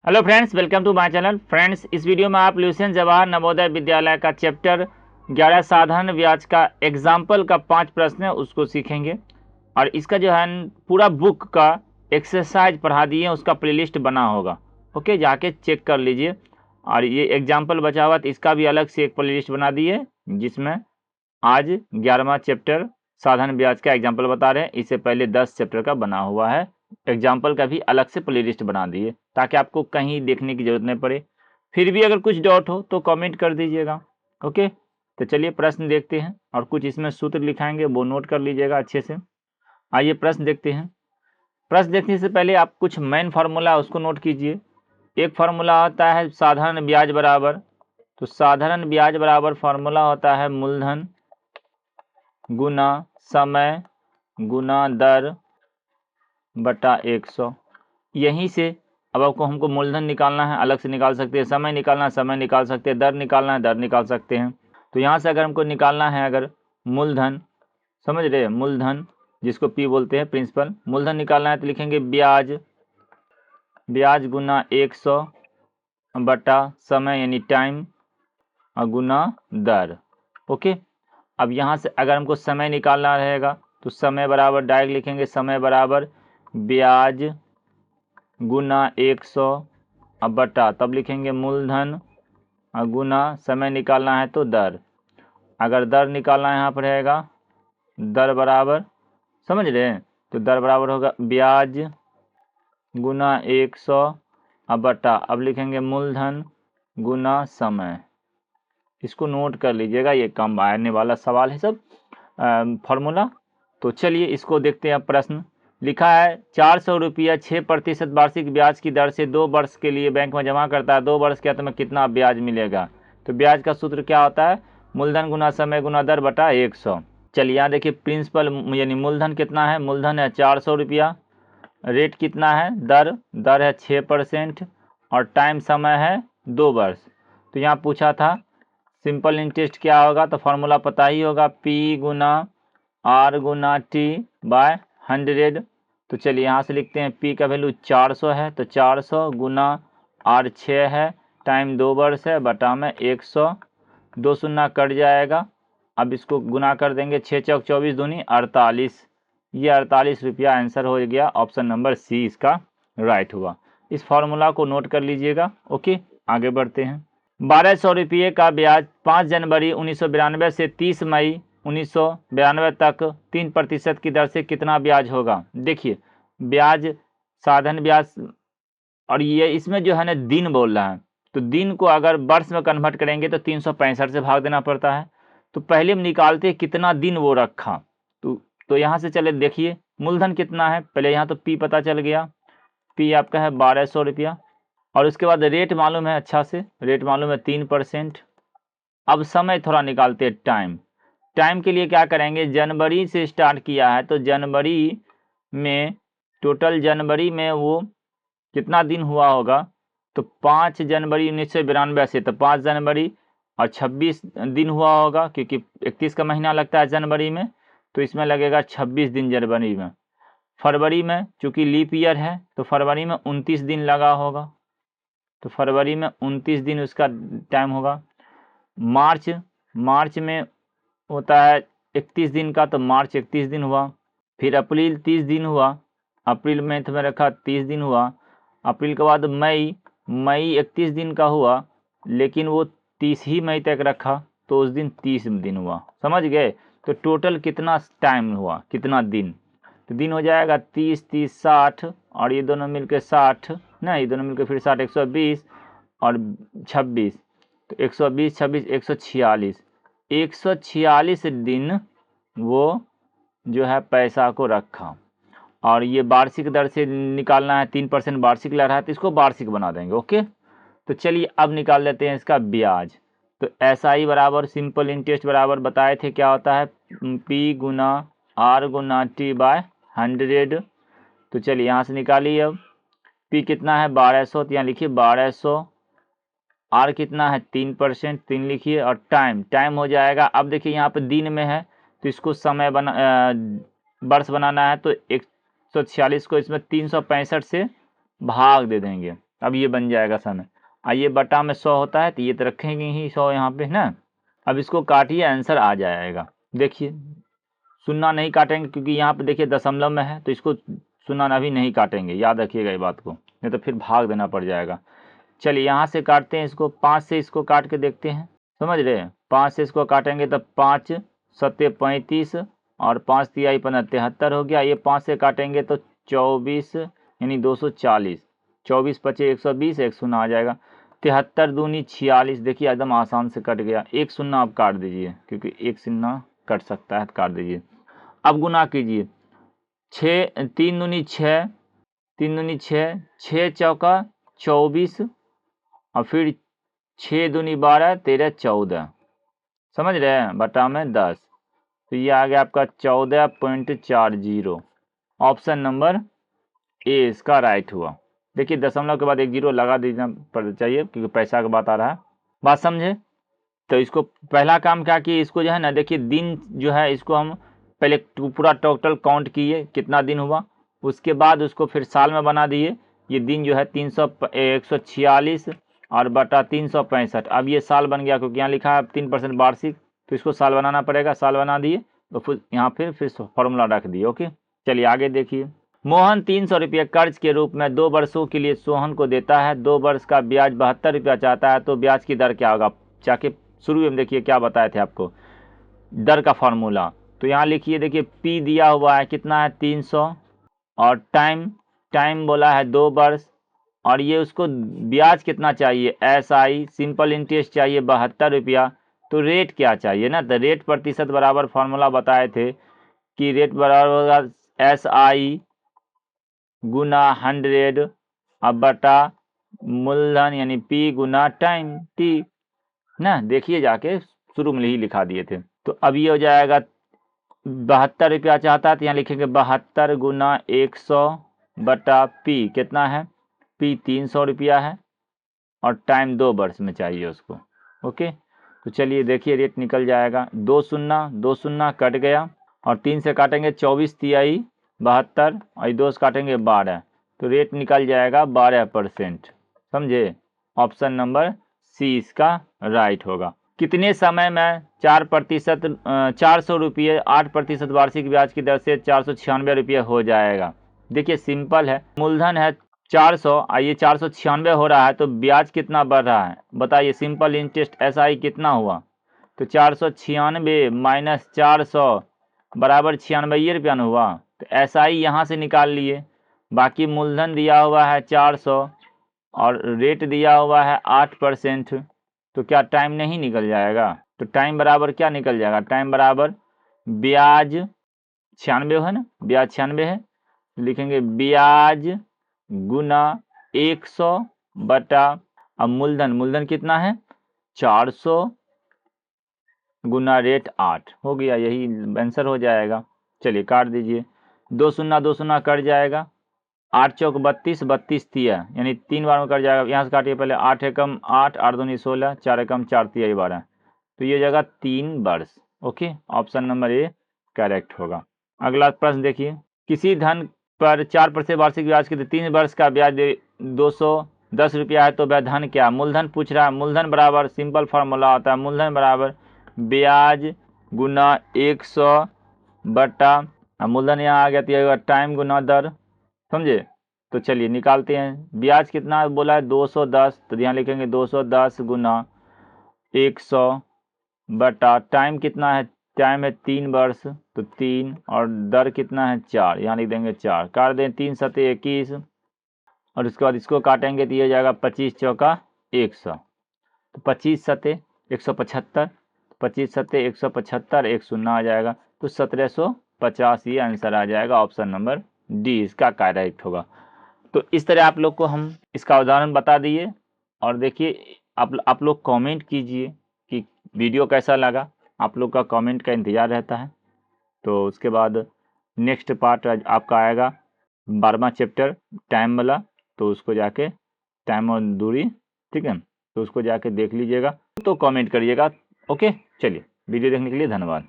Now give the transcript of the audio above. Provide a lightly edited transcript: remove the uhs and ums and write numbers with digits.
Hello friends, welcome to my channel. Friends, इस video में आप ल्यूसेंट जवाहर नवोदय विद्यालय का चैप्टर 11 साधारण ब्याज का एग्जाम्पल का 5 प्रश्न है उसको सीखेंगे। और इसका जो है पूरा बुक का एक्सरसाइज पढ़ा दिए, उसका प्लेलिस्ट बना होगा। ओके, जाके चेक कर लीजिए। और ये एग्जाम्पल बचा हुआ तो इसका भी अलग से एक प्लेलिस्ट बना दिए, जिसमें आज 11वां चैप्टर साधारण ब्याज का एग्जाम्पल बता रहे हैं। इससे पहले 10 चैप्टर का बना हुआ है, एग्जाम्पल का भी अलग से प्लेलिस्ट बना दिए ताकि आपको कहीं देखने की जरूरत नहीं पड़े। फिर भी अगर कुछ डाउट हो तो कमेंट कर दीजिएगा। ओके, तो चलिए प्रश्न देखते हैं और कुछ इसमें सूत्र लिखाएंगे, वो नोट कर लीजिएगा अच्छे से। आइए प्रश्न देखते हैं। प्रश्न देखने से पहले आप कुछ मेन फार्मूला उसको नोट कीजिए। एक फार्मूला होता है साधारण ब्याज बराबर, तो साधारण ब्याज बराबर फार्मूला होता है मूलधन गुना समय गुना दर बटा 100। यहीं से अब आपको हमको मूलधन निकालना है, अलग से निकाल सकते हैं, समय निकालना है समय निकाल सकते हैं, दर निकालना है दर निकाल सकते हैं। तो यहाँ से अगर हमको निकालना है, अगर मूलधन, समझ रहे, मूलधन जिसको पी बोलते हैं, प्रिंसिपल, मूलधन निकालना है तो लिखेंगे ब्याज, ब्याज गुना 100 बटा समय यानी टाइम और गुना दर। ओके, अब यहाँ से अगर हमको समय निकालना रहेगा तो समय बराबर डायरेक्ट लिखेंगे, समय बराबर ब्याज गुना 100 अब बटा, तब लिखेंगे मूलधन और गुना समय निकालना है तो दर। अगर दर निकालना है यहाँ पर रहेगा दर बराबर, समझ रहे हैं, तो दर बराबर होगा ब्याज गुना 100 अब बटा, अब लिखेंगे मूलधन गुना समय। इसको नोट कर लीजिएगा, ये कम आने वाला सवाल है सब फॉर्मूला। तो चलिए इसको देखते हैं। प्रश्न लिखा है 400 रुपया 6% वार्षिक ब्याज की दर से 2 वर्ष के लिए बैंक में जमा करता है। 2 वर्ष के अंत में कितना ब्याज मिलेगा? तो ब्याज का सूत्र क्या होता है? मूलधन गुना समय गुना दर बटा 100। चलिए यहाँ देखिए, प्रिंसिपल यानी मूलधन कितना है? मूलधन है 400 रुपया, रेट कितना है? दर है 6% और टाइम समय है 2 वर्ष। तो यहाँ पूछा था सिंपल इंटरेस्ट क्या होगा, तो फॉर्मूला पता ही होगा, P गुना R गुना T बाय 100। तो चलिए यहाँ से लिखते हैं, P का वैल्यू 400 है तो 400 गुना R 6 है, टाइम 2 वर्ष है, बटा में 100, 2 शून्य कट जाएगा। अब इसको गुना कर देंगे, 6 चौक 24 दूनी 48, ये 48 रुपया आंसर हो गया। ऑप्शन नंबर सी इसका राइट हुआ। इस फॉर्मूला को नोट कर लीजिएगा। ओके, आगे बढ़ते हैं। 1200 रुपये का ब्याज 5 जनवरी 1992 से 30 मई 1992 तक 3% की दर से कितना ब्याज होगा? देखिए, ब्याज साधारण ब्याज, और ये इसमें जो है ना दिन बोल रहा है, तो दिन को अगर वर्ष में कन्वर्ट करेंगे तो 365 से भाग देना पड़ता है। तो पहले हम निकालते हैं कितना दिन वो रखा। तो यहाँ से चले देखिए मूलधन कितना है, पहले यहाँ तो P पता चल गया, P आपका है 1200 रुपया। और उसके बाद रेट मालूम है, अच्छा से रेट मालूम है 3%। अब समय थोड़ा निकालते हैं, टाइम के लिए क्या करेंगे, जनवरी से स्टार्ट किया है तो जनवरी में, टोटल जनवरी में वो कितना दिन हुआ होगा, तो 5 जनवरी 1992 से तो 5 जनवरी और 26 दिन हुआ होगा, क्योंकि 31 का महीना लगता है जनवरी में, तो इसमें लगेगा 26 दिन जनवरी में। फरवरी में चूंकि लीप ईयर है तो फरवरी में 29 दिन लगा होगा, तो फरवरी में 29 दिन उसका टाइम होगा। मार्च में होता है 31 दिन का, तो मार्च 31 दिन हुआ। फिर अप्रैल 30 दिन हुआ, अप्रैल मंथ में रखा 30 दिन हुआ। अप्रैल के बाद मई 31 दिन का हुआ, लेकिन वो 30 ही मई तक रखा तो उस दिन 30 दिन हुआ। समझ गए? तो टोटल कितना टाइम हुआ, कितना दिन, तो दिन हो जाएगा 30 30 60, और ये दोनों मिलकर 60, ना ये दोनों मिलकर फिर 60, 120 और 26, तो 120 26 146, 146 दिन वो जो है पैसा को रखा। और ये वार्षिक दर से निकालना है, 3% वार्षिक लग रहा है तो इसको वार्षिक बना देंगे। ओके, तो चलिए अब निकाल लेते हैं इसका ब्याज। तो SI बराबर सिंपल इंटरेस्ट बराबर बताए थे क्या होता है, P गुना R गुना T बाय 100। तो चलिए यहाँ से निकालिए। अब P कितना है 1200, तो यहाँ लिखिए 1200, R कितना है 3%, 3 लिखिए, और टाइम हो जाएगा। अब देखिए यहाँ पे दिन में है तो इसको समय वर्ष बनाना है, तो 146 को इसमें 365 से भाग दे देंगे। अब ये बन जाएगा समय। ये बटा में 100 होता है तो ये तो रखेंगे ही 100 यहाँ पे ना। अब इसको काटिए, आंसर आ जाएगा। देखिए शून्य नहीं काटेंगे क्योंकि यहाँ पे देखिए दशमलव में है, तो इसको शून्य अभी नहीं काटेंगे, याद रखिएगा ये बात को, नहीं तो फिर भाग देना पड़ जाएगा। चलिए यहाँ से काटते हैं इसको, 5 से इसको काट के देखते हैं, समझ रहे हैं। 5 से इसको काटेंगे तो 5 सत्ते 35 और 5 तिहाई 73 हो गया। ये 5 से काटेंगे तो 24 यानी 240, 24 पचे 120, एक शून्य आ जाएगा। 73 दूनी 46, देखिए एकदम आसान से कट गया। एक शून्य आप काट दीजिए क्योंकि एक शून्य कट सकता है, तो काट दीजिए। अब गुना कीजिए, 6 3 दूनी 6, 3 दूनी 6, 6 चौका 24 और फिर 6 दूनी 12, 13 14, समझ रहे हैं, बटा में 10। तो ये आ गया आपका 14.40। ऑप्शन नंबर ए इसका राइट हुआ। देखिए दशमलव के बाद एक जीरो लगा देना पड़ चाहिए क्योंकि पैसा का बात आ रहा है, बात समझे। तो इसको पहला काम क्या किए, इसको जो है ना देखिए दिन जो है इसको हम पहले पूरा टोटल काउंट किए कितना दिन हुआ, उसके बाद उसको फिर साल में बना दिए। ये दिन जो है 146 और बटा 365। अब ये साल बन गया क्योंकि यहाँ लिखा है 3% वार्षिक, तो इसको साल बनाना पड़ेगा। साल बना दिए तो फिर यहाँ फिर फॉर्मूला रख दिए। ओके चलिए आगे देखिए। मोहन 300 रुपये कर्ज के रूप में 2 वर्षों के लिए सोहन को देता है। 2 वर्ष का ब्याज 72 रुपया चाहता है, तो ब्याज की दर क्या होगा। जाके शुरू में देखिए क्या बताए थे आपको, दर का फॉर्मूला। तो यहाँ लिखिए, देखिए पी दिया हुआ है कितना है 300 और टाइम बोला है 2 वर्ष, और ये उसको ब्याज कितना चाहिए, SI सिंपल इंटरेस्ट चाहिए 72 रुपया। तो रेट क्या चाहिए ना, तो रेट प्रतिशत बराबर फॉर्मूला बताए थे कि रेट बराबर होगा SI गुना 100 अब बटा मूलधन यानी P गुना टाइम T ना। देखिए जाके शुरू में ही लिखा दिए थे। तो अब ये हो जाएगा 72 रुपया चाहता है तो यहाँ लिखेंगे 72 गुना 100 बटा P कितना है, P 300 रुपया है और टाइम 2 वर्ष में चाहिए उसको। ओके तो चलिए देखिए रेट निकल जाएगा, 2 शून्य कट गया और 3 से काटेंगे 24 तिहाई 72 और 2 से काटेंगे 12, तो रेट निकल जाएगा 12%। समझे, ऑप्शन नंबर सी इसका राइट होगा। कितने समय में 400 रुपये 8% वार्षिक ब्याज की दर से 496 रुपये हो जाएगा। देखिए सिंपल है, मूलधन है 400, आइए 496 हो रहा है तो ब्याज कितना बढ़ रहा है बताइए। सिंपल इंटरेस्ट SI कितना हुआ, तो 496 माइनस 400 बराबर 96 रुपया न हुआ। तो SI यहाँ से निकाल लिए, बाकी मूलधन दिया हुआ है 400 और रेट दिया हुआ है 8%, तो क्या टाइम नहीं निकल जाएगा। तो टाइम बराबर क्या निकल जाएगा, टाइम बराबर ब्याज 96 है ना, ब्याज 96 है, लिखेंगे ब्याज गुना 100 बटा अब मूलधन कितना है 400 गुना रेट 8 हो गया, यही आंसर हो जाएगा। चलिए काट दीजिए, 2 शून्य कट जाएगा, 8 चौक 32 32 तिया यानी 3 बार में कट जाएगा। यहाँ से काटिए पहले, 8 एकम 8 8 दूनी 16 4 एकम 4 तिहाई 12, तो ये जगह 3 वर्ष। Okay option number A correct होगा। अगला प्रश्न देखिए, किसी धन पर 4% वार्षिक ब्याज के 3 वर्ष का ब्याज 210 रुपया है, तो वह धन क्या, मूलधन पूछ रहा है। मूलधन बराबर सिंपल फार्मूला होता है, मूलधन बराबर ब्याज गुना 100 बटा मूलधन यहाँ आ गया तो टाइम गुना दर, समझे। तो चलिए निकालते हैं, ब्याज कितना बोला है 210, तो यहाँ लिखेंगे 210 गुना 100 बटा टाइम कितना है, टाइम है 3 वर्ष तो 3 और दर कितना है 4, यहाँ लिख देंगे 4, काट दें 3 सत्ते 21 और उसके बाद इसको काटेंगे तो ये जाएगा 25 चौका 100, तो 25 सत्ते 175, 25 सत्ते 175, एक शून्य आ जाएगा, तो 1750 ये आंसर आ जाएगा। ऑप्शन नंबर डी इसका करेक्ट होगा। तो इस तरह आप लोग को हम इसका उदाहरण बता दिए, और देखिए आप लोग कमेंट कीजिए कि वीडियो कैसा लगा, आप लोग का कमेंट का इंतज़ार रहता है। तो उसके बाद नेक्स्ट पार्ट आपका आएगा 12वां चैप्टर टाइम वाला, तो उसको जाके टाइम और दूरी, ठीक है, तो उसको जाके देख लीजिएगा, तो कमेंट करिएगा। ओके चलिए, वीडियो देखने के लिए धन्यवाद।